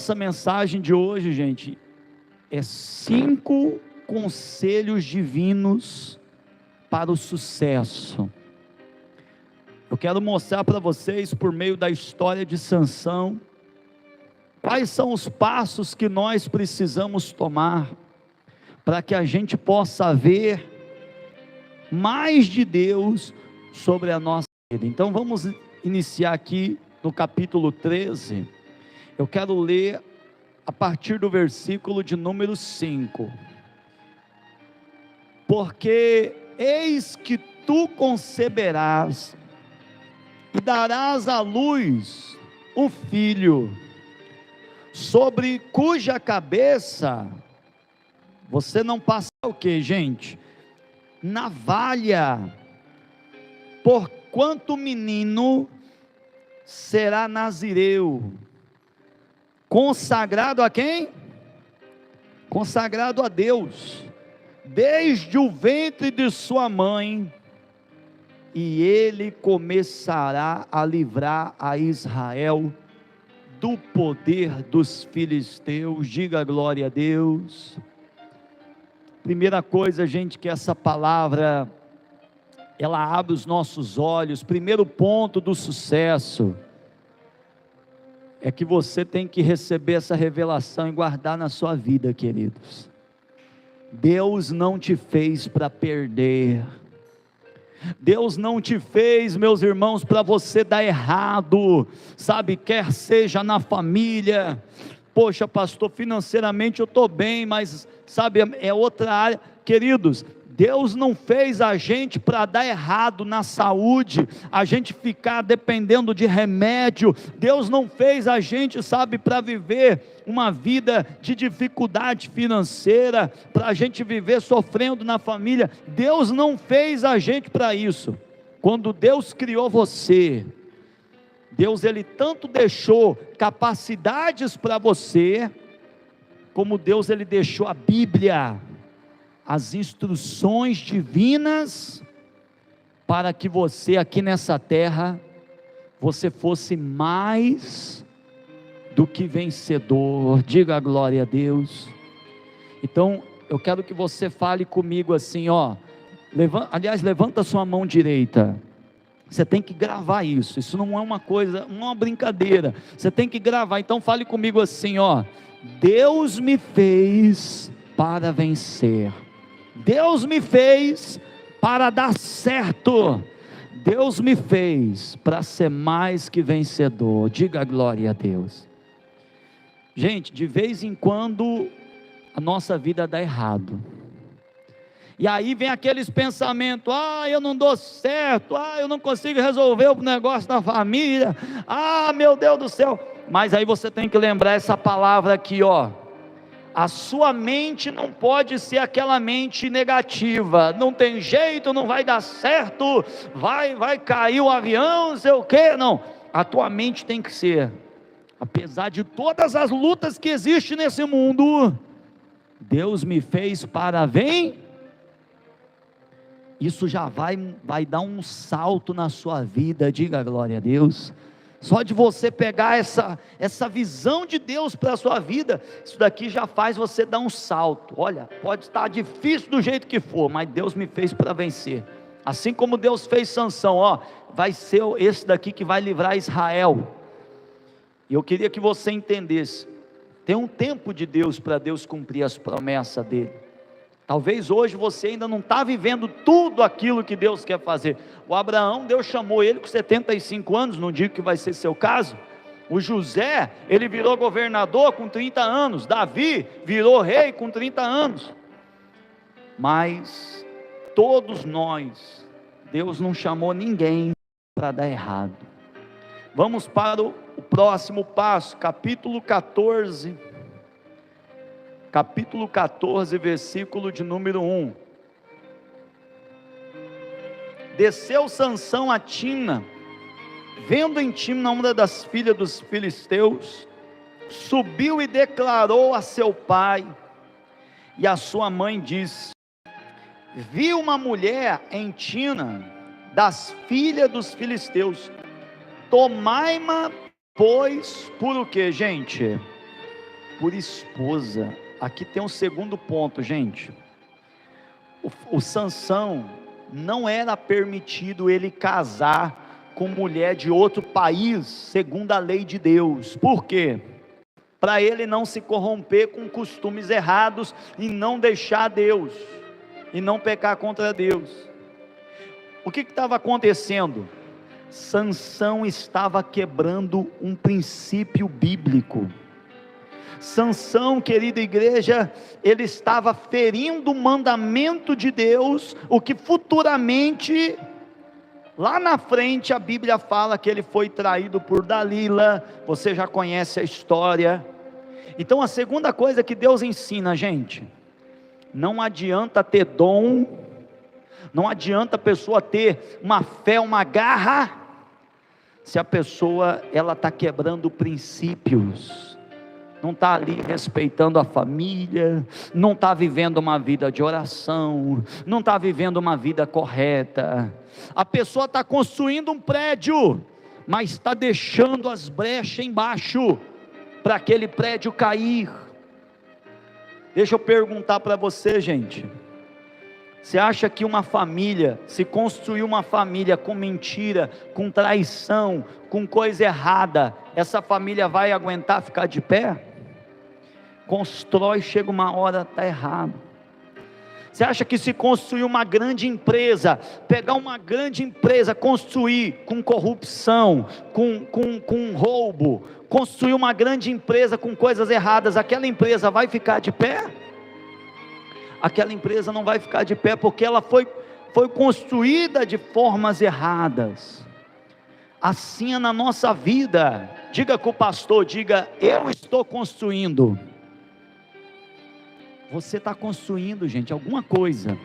Essa mensagem de hoje, gente, é 5 conselhos divinos para o sucesso. Eu quero mostrar para vocês, por meio da história de Sansão, quais são os passos que nós precisamos tomar para que a gente possa ver mais de Deus sobre a nossa vida. Então vamos iniciar aqui no capítulo 13. Eu quero ler a partir do versículo de número 5. Porque eis que tu conceberás e darás à luz um filho, sobre cuja cabeça você não passa o que, gente? Navalha, porquanto o menino será nazireu, consagrado a quem? Consagrado a Deus, desde o ventre de sua mãe, e ele começará a livrar a Israel do poder dos filisteus. Diga glória a Deus. Primeira coisa, gente, que essa palavra, ela abre os nossos olhos. Primeiro ponto do sucesso, é que você tem que receber essa revelação e guardar na sua vida, queridos. Deus não te fez para perder. Deus não te fez, meus irmãos, para você dar errado, sabe, quer seja na família. Poxa, pastor, financeiramente eu estou bem, mas sabe, é outra área. Queridos, Deus não fez a gente para dar errado na saúde, a gente ficar dependendo de remédio. Deus não fez a gente, sabe, para viver uma vida de dificuldade financeira, para a gente viver sofrendo na família. Deus não fez a gente para isso. Quando Deus criou você, Deus, Ele tanto deixou capacidades para você, como Deus, Ele deixou a Bíblia, as instruções divinas, para que você aqui nessa terra, você fosse mais do que vencedor. Diga a glória a Deus. Então, eu quero que você fale comigo assim, ó, levanta sua mão direita. Você tem que gravar isso, isso não é uma coisa, não é uma brincadeira, você tem que gravar. Então fale comigo assim, ó: Deus me fez para vencer, Deus me fez para dar certo, Deus me fez para ser mais que vencedor. Diga glória a Deus. Gente, de vez em quando a nossa vida dá errado, e aí vem aqueles pensamentos: eu não dou certo, eu não consigo resolver o negócio da família, meu Deus do céu. Mas aí você tem que lembrar essa palavra aqui, ó: a sua mente não pode ser aquela mente negativa, não tem jeito, não vai dar certo, vai cair o avião, não sei o que. Não, a tua mente tem que ser: apesar de todas as lutas que existem nesse mundo, Deus me fez para vencer. Isso já vai dar um salto na sua vida. Diga glória a Deus. Só de você pegar essa visão de Deus para a sua vida, isso daqui já faz você dar um salto. Olha, pode estar difícil do jeito que for, mas Deus me fez para vencer. Assim como Deus fez Sansão, vai ser esse daqui que vai livrar Israel. E eu queria que você entendesse, tem um tempo de Deus para Deus cumprir as promessas dele. Talvez hoje você ainda não está vivendo tudo aquilo que Deus quer fazer. O Abraão, Deus chamou ele com 75 anos, não digo que vai ser seu caso. O José, ele virou governador com 30 anos. Davi virou rei com 30 anos. Mas todos nós, Deus não chamou ninguém para dar errado. Vamos para o próximo passo, capítulo 14. Capítulo 14, versículo de número 1. Desceu Sansão a Timna, vendo em Timna uma das filhas dos filisteus, subiu e declarou a seu pai e a sua mãe disse: vi uma mulher em Timna, das filhas dos filisteus, tomai-ma, pois, por o que, gente? por esposa. Aqui tem um segundo ponto, gente. O Sansão, não era permitido ele casar com mulher de outro país, segundo a lei de Deus. Por quê? Para ele não se corromper com costumes errados e não deixar Deus, e não pecar contra Deus. O que estava acontecendo? Sansão estava quebrando um princípio bíblico. Sansão, querida igreja, ele estava ferindo o mandamento de Deus, o que futuramente, lá na frente, a Bíblia fala que ele foi traído por Dalila. Você já conhece a história. Então a segunda coisa que Deus ensina, gente, não adianta ter dom, não adianta a pessoa ter uma fé, uma garra, se a pessoa ela está quebrando princípios, não está ali respeitando a família, não está vivendo uma vida de oração, não está vivendo uma vida correta. A pessoa está construindo um prédio, mas está deixando as brechas embaixo, para aquele prédio cair. Deixa eu perguntar para você, gente, você acha que uma família, se construir uma família com mentira, com traição, com coisa errada, essa família vai aguentar ficar de pé? Constrói, chega uma hora, está errado. Você acha que se construir uma grande empresa, pegar uma grande empresa, construir com corrupção, com roubo, construir uma grande empresa com coisas erradas, aquela empresa vai ficar de pé? Aquela empresa não vai ficar de pé, porque ela foi construída de formas erradas. Assim é na nossa vida. Diga com o pastor, diga: eu estou construindo. Você está construindo, gente, alguma coisa.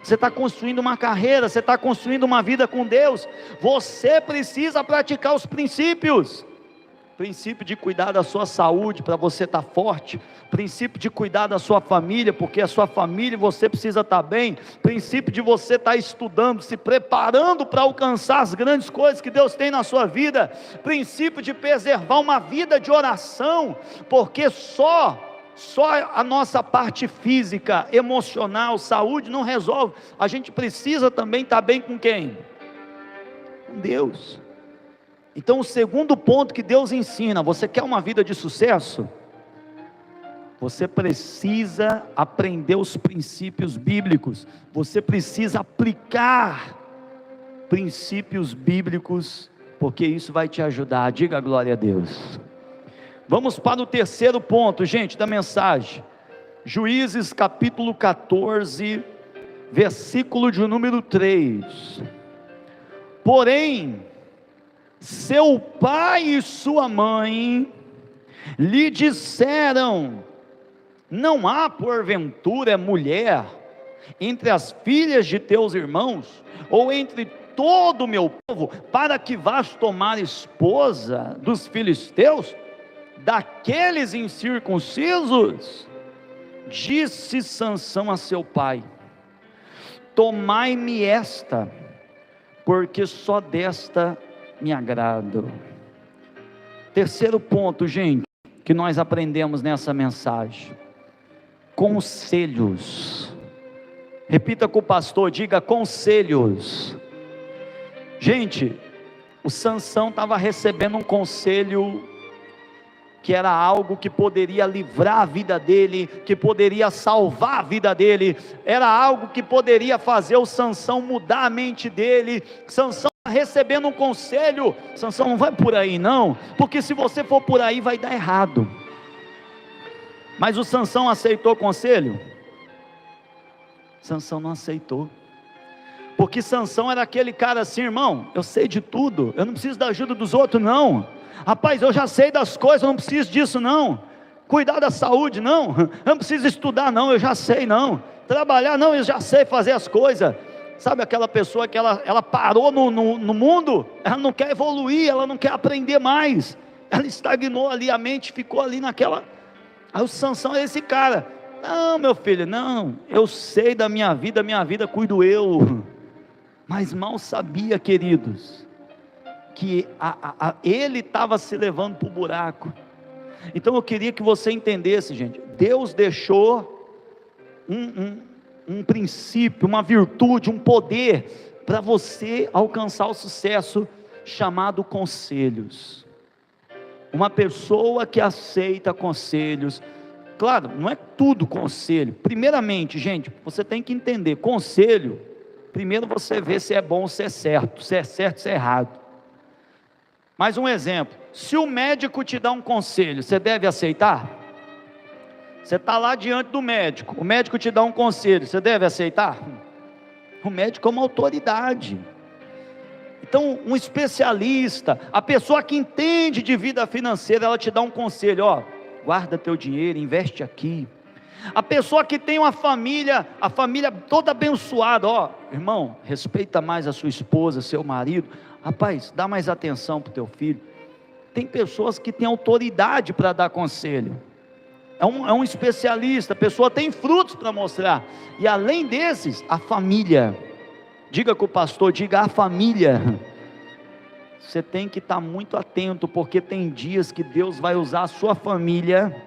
Você está construindo uma carreira, você está construindo uma vida com Deus. Você precisa praticar os princípios. Princípio de cuidar da sua saúde, para você estar forte. Princípio de cuidar da sua família, porque a sua família, você precisa estar bem. Princípio de você estar estudando, se preparando para alcançar as grandes coisas que Deus tem na sua vida. Princípio de preservar uma vida de oração, porque só a nossa parte física, emocional, saúde não resolve. A gente precisa também estar bem com quem? Com Deus. Então o segundo ponto que Deus ensina: você quer uma vida de sucesso? Você precisa aprender os princípios bíblicos, você precisa aplicar princípios bíblicos, porque isso vai te ajudar. Diga glória a Deus. Vamos para o terceiro ponto, gente, da mensagem. Juízes capítulo 14, versículo de número 3. Porém, seu pai e sua mãe lhe disseram: não há porventura mulher entre as filhas de teus irmãos, ou entre todo o meu povo, para que vás tomar esposa dos filisteus, daqueles incircuncisos? Disse Sansão a seu pai: tomai-me esta, porque só desta me agrado. Terceiro ponto, gente, que nós aprendemos nessa mensagem: conselhos. Repita com o pastor, diga: conselhos. Gente, o Sansão estava recebendo um conselho que era algo que poderia livrar a vida dele, que poderia salvar a vida dele, era algo que poderia fazer o Sansão mudar a mente dele. Sansão recebendo um conselho: Sansão, não vai por aí não, porque se você for por aí vai dar errado. Mas o Sansão aceitou o conselho? Sansão não aceitou, porque Sansão era aquele cara assim: irmão, eu sei de tudo, eu não preciso da ajuda dos outros não. Rapaz, eu já sei das coisas, eu não preciso disso não. Cuidar da saúde não, eu não preciso estudar não, eu já sei não. Trabalhar não, eu já sei fazer as coisas. Sabe aquela pessoa que ela parou no mundo, ela não quer evoluir, ela não quer aprender mais, ela estagnou ali, a mente ficou ali naquela. Aí o Sansão é esse cara: não, meu filho, não, eu sei da minha vida cuido eu. Mas mal sabia, queridos, que ele estava se levando para o buraco. Então eu queria que você entendesse, gente, Deus deixou um princípio, uma virtude, um poder, para você alcançar o sucesso, chamado conselhos. Uma pessoa que aceita conselhos, claro, não é tudo conselho. Primeiramente, gente, você tem que entender, conselho, primeiro você vê se é bom ou se é certo, se é errado. Mais um exemplo, se o médico te dá um conselho, você deve aceitar? Você está lá diante do médico, o médico te dá um conselho, você deve aceitar? O médico é uma autoridade. Então, um especialista, a pessoa que entende de vida financeira, ela te dá um conselho, ó, guarda teu dinheiro, investe aqui. A pessoa que tem uma família, a família toda abençoada, ó, irmão, respeita mais a sua esposa, seu marido, rapaz, dá mais atenção para o teu filho. Tem pessoas que têm autoridade para dar conselho, é um especialista, a pessoa tem frutos para mostrar, e além desses, a família, diga com o pastor, diga a família, você tem que estar muito atento, porque tem dias que Deus vai usar a sua família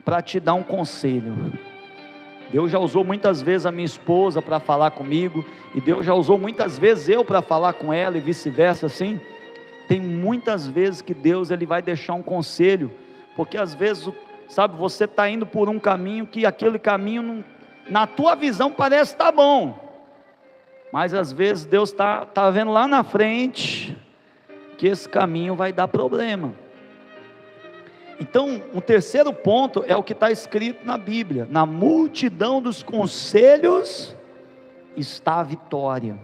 para te dar um conselho. Deus já usou muitas vezes a minha esposa para falar comigo, e Deus já usou muitas vezes eu para falar com ela, e vice-versa, assim. Tem muitas vezes que Deus ele vai deixar um conselho, porque às vezes, sabe, você está indo por um caminho, que aquele caminho, não, na tua visão parece estar bom, mas às vezes Deus está vendo lá na frente, que esse caminho vai dar problema. Então, o terceiro ponto é o que está escrito na Bíblia: na multidão dos conselhos está a vitória.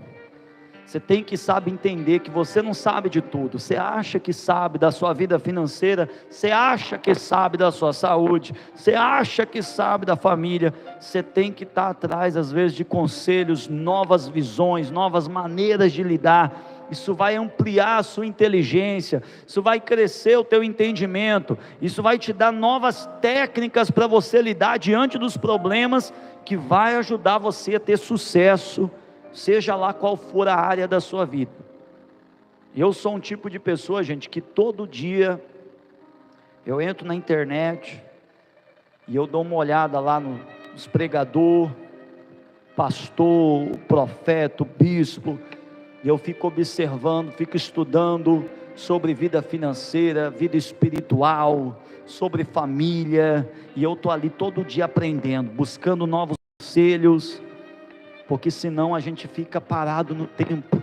Você tem que saber entender que você não sabe de tudo. Você acha que sabe da sua vida financeira, você acha que sabe da sua saúde, você acha que sabe da família. Você tem que estar atrás às vezes de conselhos, novas visões, novas maneiras de lidar. Isso vai ampliar a sua inteligência, isso vai crescer o teu entendimento, isso vai te dar novas técnicas para você lidar diante dos problemas, que vai ajudar você a ter sucesso, seja lá qual for a área da sua vida. Eu sou um tipo de pessoa, gente, que todo dia eu entro na internet e eu dou uma olhada lá nos pregadores, pastor, profeta, bispo, e eu fico observando, fico estudando sobre vida financeira, vida espiritual, sobre família, e eu estou ali todo dia aprendendo, buscando novos conselhos, porque senão a gente fica parado no tempo.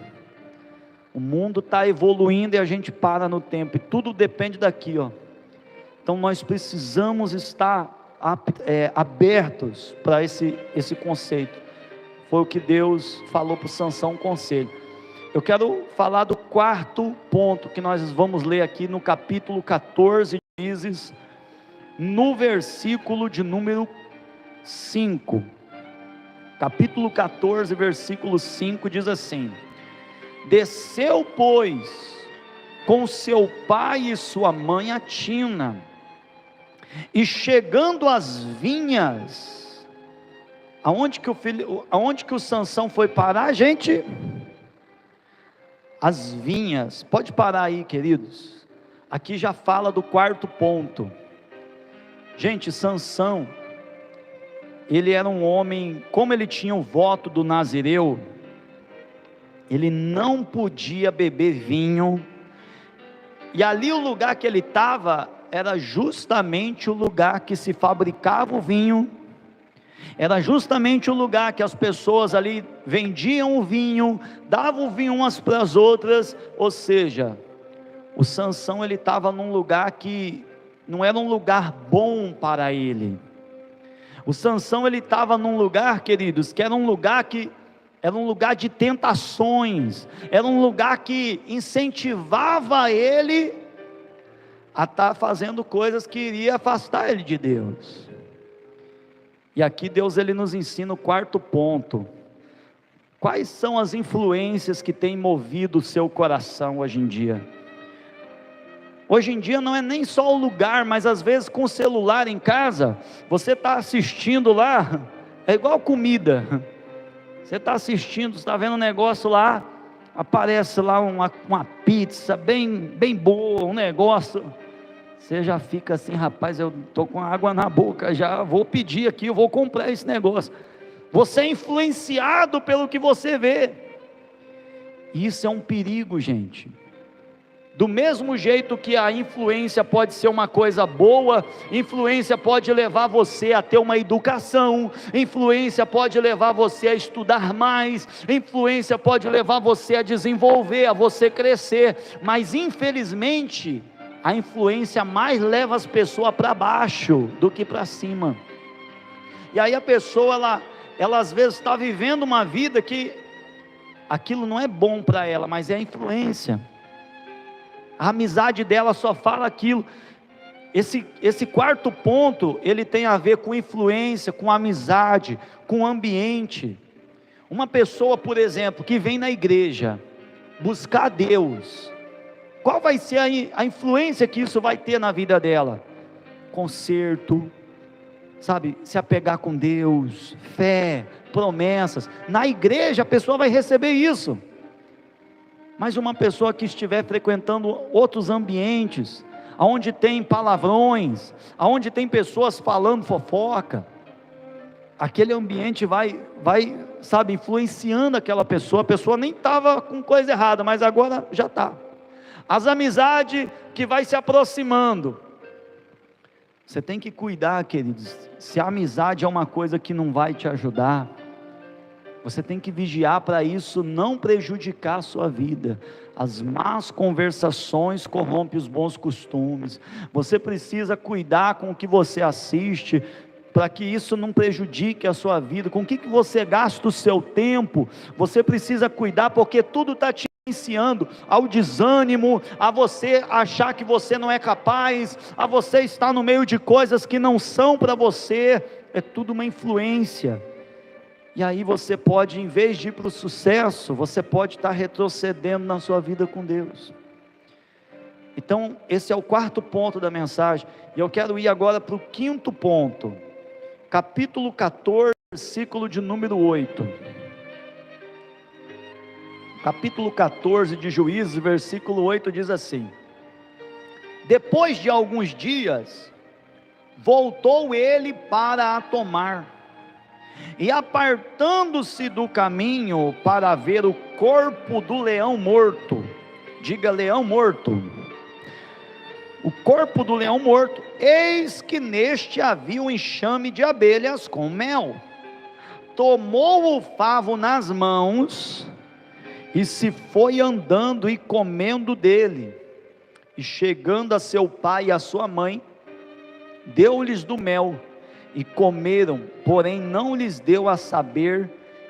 O mundo está evoluindo e a gente para no tempo, e tudo depende daqui, ó. Então nós precisamos estar abertos para esse conceito. Foi o que Deus falou para Sansão, um conselho. Eu quero falar do quarto ponto, que nós vamos ler aqui no capítulo 14 de Juízes, no versículo de número 5. Capítulo 14, versículo 5 diz assim: desceu, pois, com seu pai e sua mãe a Tina, e chegando às vinhas, aonde que o Sansão foi parar, gente? As vinhas. Pode parar aí, queridos. Aqui já fala do quarto ponto. Gente, Sansão, ele era um homem, como ele tinha o voto do Nazireu, ele não podia beber vinho, e ali o lugar que ele estava, era justamente o lugar que se fabricava o vinho, era justamente o lugar que as pessoas ali vendiam o vinho, davam o vinho umas para as outras, ou seja, o Sansão ele estava num lugar que não era um lugar bom para ele. O Sansão ele estava num lugar, queridos, que era um lugar de tentações, era um lugar que incentivava ele a estar fazendo coisas que iria afastar ele de Deus. E aqui Deus ele nos ensina o quarto ponto. Quais são as influências que têm movido o seu coração hoje em dia? Hoje em dia não é nem só o lugar, mas às vezes com o celular em casa, você está assistindo lá, é igual comida, você está assistindo, está vendo um negócio lá, aparece lá uma pizza bem boa, um negócio, você já fica assim, rapaz, eu estou com água na boca, já vou pedir aqui, eu vou comprar esse negócio. Você é influenciado pelo que você vê. Isso é um perigo, gente. Do mesmo jeito que a influência pode ser uma coisa boa, influência pode levar você a ter uma educação, influência pode levar você a estudar mais, influência pode levar você a desenvolver, a você crescer, mas infelizmente, a influência mais leva as pessoas para baixo do que para cima. E aí a pessoa, ela às vezes está vivendo uma vida que aquilo não é bom para ela, mas é a influência. A amizade dela só fala aquilo. Esse quarto ponto, ele tem a ver com influência, com amizade, com ambiente. Uma pessoa, por exemplo, que vem na igreja buscar Deus, qual vai ser a influência que isso vai ter na vida dela? Conserto, sabe, se apegar com Deus, fé, promessas. Na igreja a pessoa vai receber isso. Mas uma pessoa que estiver frequentando outros ambientes, onde tem palavrões, onde tem pessoas falando fofoca, aquele ambiente vai, sabe, influenciando aquela pessoa. A pessoa nem estava com coisa errada, mas agora já está. As amizades que vai se aproximando, você tem que cuidar, queridos. Se a amizade é uma coisa que não vai te ajudar, você tem que vigiar para isso não prejudicar a sua vida. As más conversações corrompem os bons costumes. Você precisa cuidar com o que você assiste, para que isso não prejudique a sua vida. Com o que você gasta o seu tempo, você precisa cuidar, porque tudo está te influenciando ao desânimo, a você achar que você não é capaz, a você estar no meio de coisas que não são para você. É tudo uma influência. E aí você pode, em vez de ir para o sucesso, você pode estar retrocedendo na sua vida com Deus. Então esse é o quarto ponto da mensagem, e eu quero ir agora para o quinto ponto, capítulo 14, versículo de número 8, capítulo 14 de Juízes, versículo 8 diz assim: depois de alguns dias, voltou ele para a tomar, e apartando-se do caminho para ver o corpo do leão morto, diga leão morto, o corpo do leão morto, eis que neste havia um enxame de abelhas com mel. Tomou o favo nas mãos, e se foi andando e comendo dele, e chegando a seu pai e a sua mãe, deu-lhes do mel, e comeram, porém não lhes deu a saber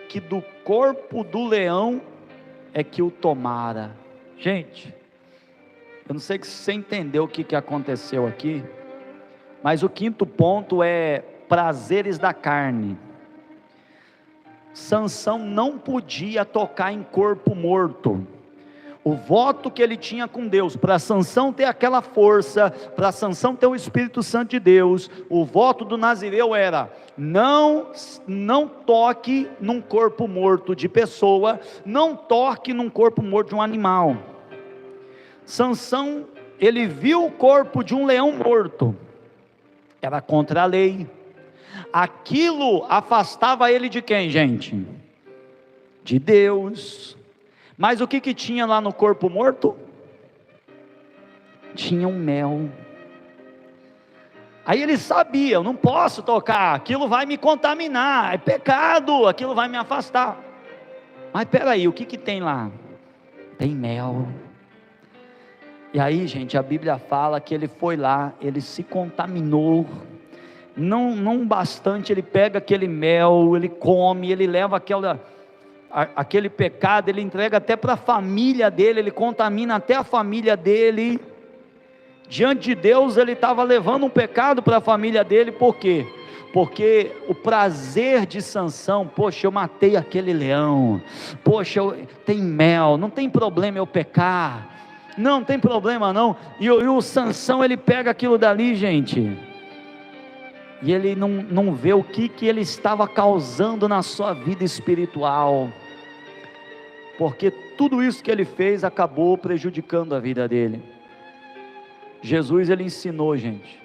que do corpo do leão é que o tomara. Gente, eu não sei se você entendeu o que aconteceu aqui, mas o quinto ponto é prazeres da carne. Sansão não podia tocar em corpo morto. O voto que ele tinha com Deus, para Sansão ter aquela força, para Sansão ter o Espírito Santo de Deus, o voto do nazireu era: não toque num corpo morto de pessoa, não toque num corpo morto de um animal. Sansão, ele viu o corpo de um leão morto, era contra a lei. Aquilo afastava ele de quem, gente? De Deus. Mas o que tinha lá no corpo morto? Tinha um mel. Aí ele sabia: eu não posso tocar, aquilo vai me contaminar, é pecado, aquilo vai me afastar. Mas peraí, o que tem lá? Tem mel. E aí, gente, a Bíblia fala que ele foi lá, ele se contaminou. Não bastante, ele pega aquele mel, ele come, ele leva aquele pecado, ele entrega até para a família dele, ele contamina até a família dele. Diante de Deus ele estava levando um pecado para a família dele. Por quê? Porque o prazer de Sansão: poxa, eu matei aquele leão, poxa, tem mel, não tem problema eu pecar, não tem problema não. E o Sansão, ele pega aquilo dali, gente, e ele não vê o que ele estava causando na sua vida espiritual, porque tudo isso que ele fez acabou prejudicando a vida dele. Jesus, ele ensinou, gente,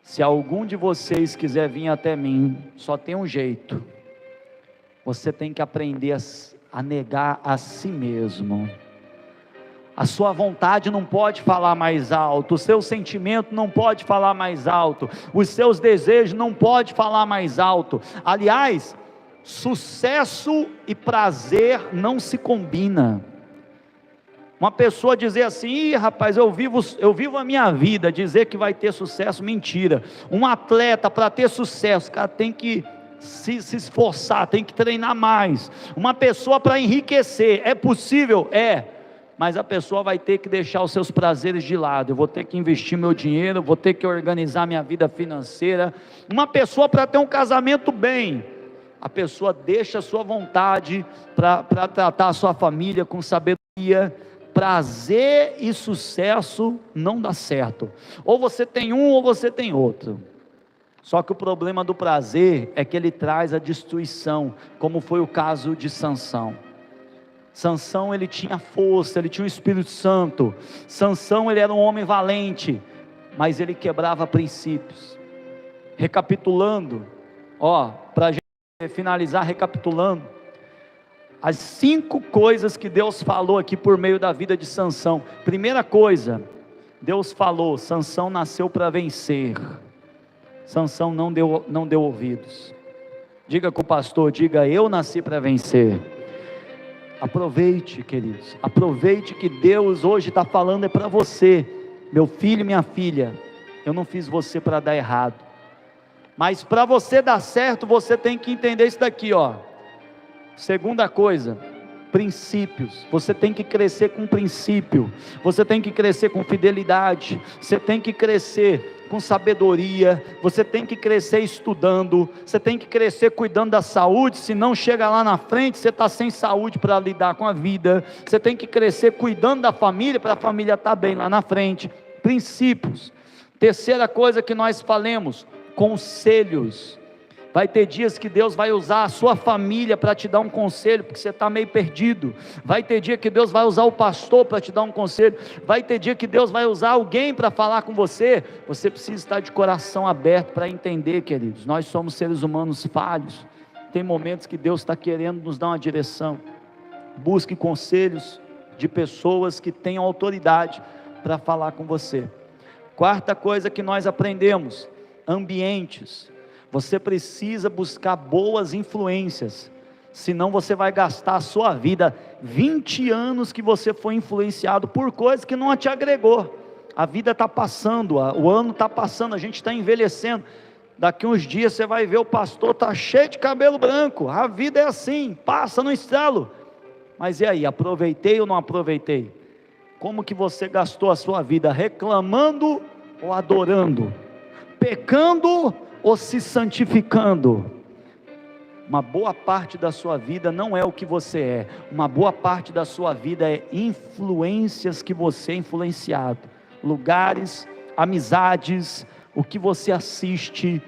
se algum de vocês quiser vir até mim, só tem um jeito, você tem que aprender a negar a si mesmo. A sua vontade não pode falar mais alto, o seu sentimento não pode falar mais alto, os seus desejos não podem falar mais alto. Aliás, sucesso e prazer não se combinam. Uma pessoa dizer assim: ih, rapaz, eu vivo a minha vida, dizer que vai ter sucesso, mentira. Um atleta, para ter sucesso, o cara tem que se esforçar, tem que treinar mais. Uma pessoa para enriquecer, é possível? É. Mas a pessoa vai ter que deixar os seus prazeres de lado. Eu vou ter que investir meu dinheiro, vou ter que organizar minha vida financeira. Uma pessoa para ter um casamento bem, a pessoa deixa a sua vontade para tratar a sua família com sabedoria. Prazer e sucesso não dá certo. Ou você tem um ou você tem outro. Só que o problema do prazer é que ele traz a destruição, como foi o caso de Sansão. Sansão, ele tinha força, ele tinha o Espírito Santo. Sansão, ele era um homem valente, mas ele quebrava princípios. Recapitulando, para a gente finalizar, recapitulando, as 5 coisas que Deus falou aqui por meio da vida de Sansão. Primeira coisa, Deus falou: Sansão nasceu para vencer. Sansão não deu ouvidos. Diga com o pastor, diga: eu nasci para vencer. Aproveite, queridos, aproveite que Deus hoje está falando é para você, meu filho, minha filha. Eu não fiz você para dar errado, mas para você dar certo, você tem que entender isso daqui, Segunda coisa, princípios. Você tem que crescer com princípio, você tem que crescer com fidelidade, você tem que crescer com sabedoria, você tem que crescer estudando, você tem que crescer cuidando da saúde, senão chega lá na frente, você está sem saúde para lidar com a vida. Você tem que crescer cuidando da família, para a família estar bem lá na frente. Princípios. Terceira coisa que nós falamos, conselhos. Vai ter dias que Deus vai usar a sua família para te dar um conselho, porque você está meio perdido. Vai ter dia que Deus vai usar o pastor para te dar um conselho. Vai ter dia que Deus vai usar alguém para falar com você. Você precisa estar de coração aberto para entender, queridos. Nós somos seres humanos falhos. Tem momentos que Deus está querendo nos dar uma direção. Busque conselhos de pessoas que tenham autoridade para falar com você. Quarta coisa que nós aprendemos: ambientes. Você precisa buscar boas influências, senão você vai gastar a sua vida, 20 anos que você foi influenciado por coisas que não te agregou. A vida está passando, o ano está passando, a gente está envelhecendo. Daqui uns dias você vai ver o pastor está cheio de cabelo branco. A vida é assim, passa no estralo. Mas e aí, aproveitei ou não aproveitei? Como que você gastou a sua vida? Reclamando ou adorando? Pecando ou se santificando? Uma boa parte da sua vida não é o que você é. Uma boa parte da sua vida é influências que você é influenciado. Lugares, amizades, o que você assiste,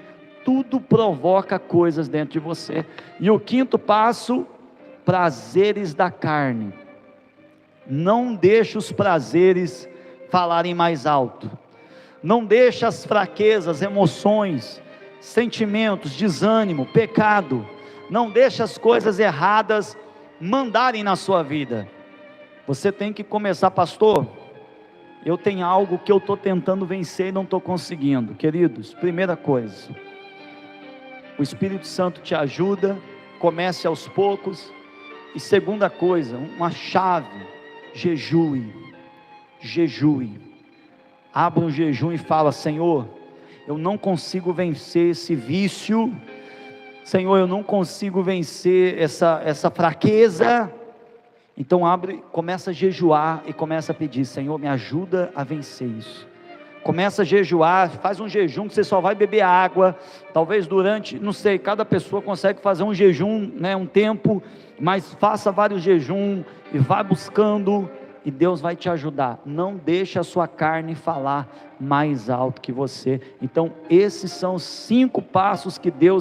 tudo provoca coisas dentro de você. E o quinto passo, prazeres da carne. Não deixe os prazeres falarem mais alto. Não deixe as fraquezas, emoções, sentimentos, desânimo, pecado, não deixe as coisas erradas mandarem na sua vida. Você tem que começar: pastor, eu tenho algo que eu estou tentando vencer e não estou conseguindo. Queridos, primeira coisa, o Espírito Santo te ajuda, comece aos poucos. E segunda coisa, uma chave: jejue. Abra um jejum e fala: Senhor, eu não consigo vencer esse vício, Senhor, eu não consigo vencer essa fraqueza. Então começa a jejuar e começa a pedir: Senhor, me ajuda a vencer isso. Começa a jejuar, faz um jejum que você só vai beber água, talvez durante, não sei, cada pessoa consegue fazer um jejum, um tempo, mas faça vários jejuns e vá buscando, e Deus vai te ajudar. Não deixe a sua carne falar mais alto que você. Então esses são os 5 passos que Deus